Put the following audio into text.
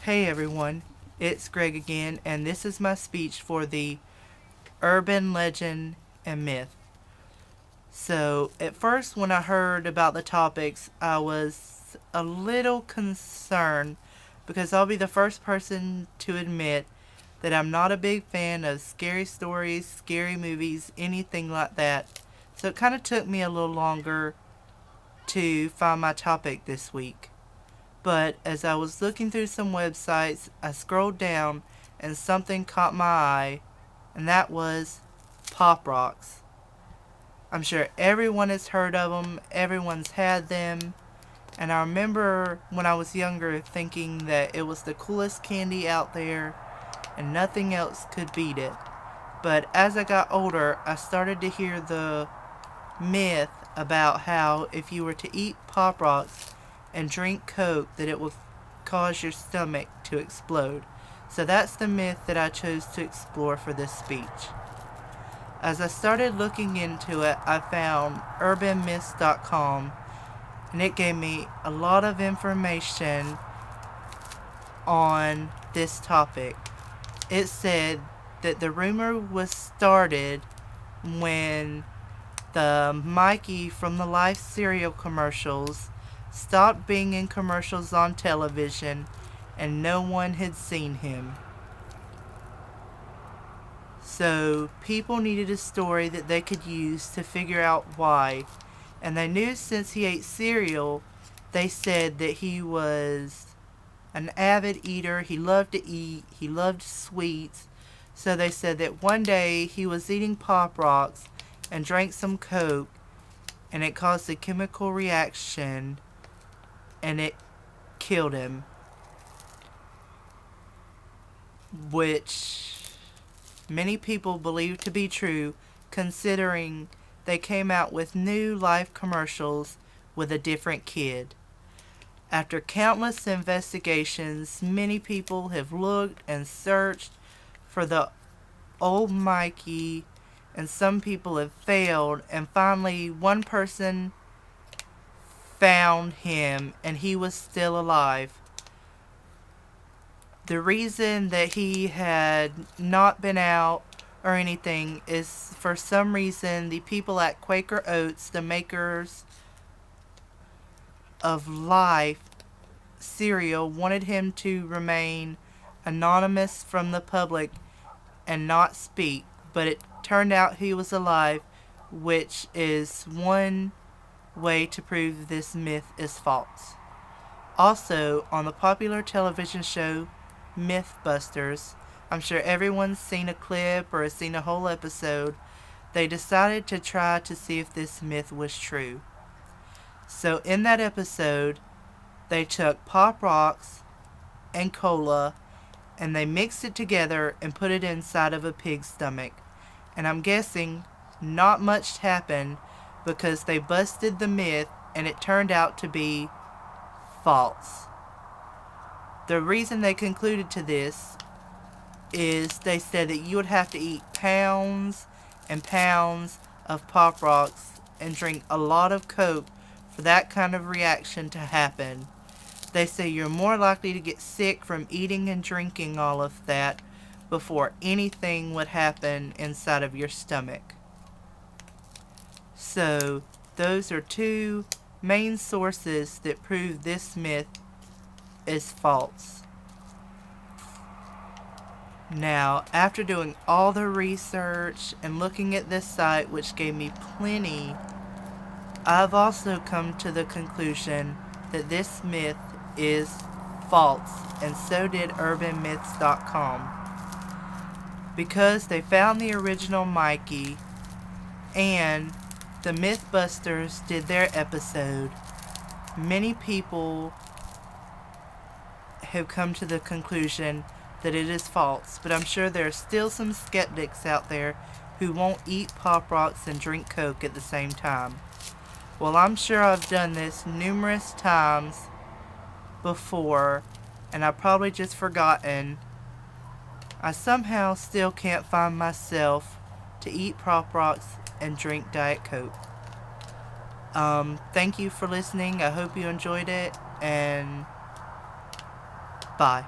Hey everyone, it's Greg again, and this is my speech for the urban legend and myth. So, at first, when I heard about the topics, I was a little concerned because I'll be the first person to admit that I'm not a big fan of scary stories, scary movies, anything like that. So, it kind of took me a little longer to find my topic this week. But as I was looking through some websites, I scrolled down and something caught my eye, and that was Pop Rocks. I'm sure everyone has heard of them, everyone's had them, and I remember when I was younger thinking that it was the coolest candy out there and nothing else could beat it. But as I got older, I started to hear the myth about how if you were to eat Pop Rocks and drink Coke, that it will cause your stomach to explode. So that's the myth that I chose to explore for this speech. As I started looking into it, I found urbanmyths.com, and it gave me a lot of information on this topic. It said that the rumor was started when the Mikey from the Life cereal commercials stopped being in commercials on television and no one had seen him. So people needed a story that they could use to figure out why. And they knew since he ate cereal, they said that he was an avid eater. He loved to eat. He loved sweets. So they said that one day he was eating Pop Rocks and drank some Coke, and it caused a chemical reaction and it killed him. Which many people believe to be true, considering they came out with new Life commercials with a different kid. After countless investigations, many people have looked and searched for the old Mikey, and some people have failed, and finally one person found him and he was still alive. The reason that he had not been out or anything is for some reason the people at Quaker Oats, the makers of Life cereal, wanted him to remain anonymous from the public and not speak, but it turned out he was alive, which is one way to prove this myth is false. Also, on the popular television show Mythbusters, I'm sure everyone's seen a clip or has seen a whole episode, they decided to try to see if this myth was true. So in that episode, they took Pop Rocks and cola and they mixed it together and put it inside of a pig's stomach. And I'm guessing not much happened because they busted the myth and it turned out to be false. The reason they concluded to this is they said that you would have to eat pounds and pounds of Pop Rocks and drink a lot of Coke for that kind of reaction to happen. They say you're more likely to get sick from eating and drinking all of that before anything would happen inside of your stomach. So, those are two main sources that prove this myth is false. Now, after doing all the research and looking at this site, which gave me plenty, I've also come to the conclusion that this myth is false, and so did urbanmyths.com. Because they found the original Mikey and the Mythbusters did their episode, many people have come to the conclusion that it is false, but I'm sure there are still some skeptics out there who won't eat Pop Rocks and drink Coke at the same time. Well, I'm sure I've done this numerous times before, and I've probably just forgotten. I somehow still can't find myself to eat Pop Rocks and drink Diet Coke. Thank you for listening. I hope you enjoyed it, and bye.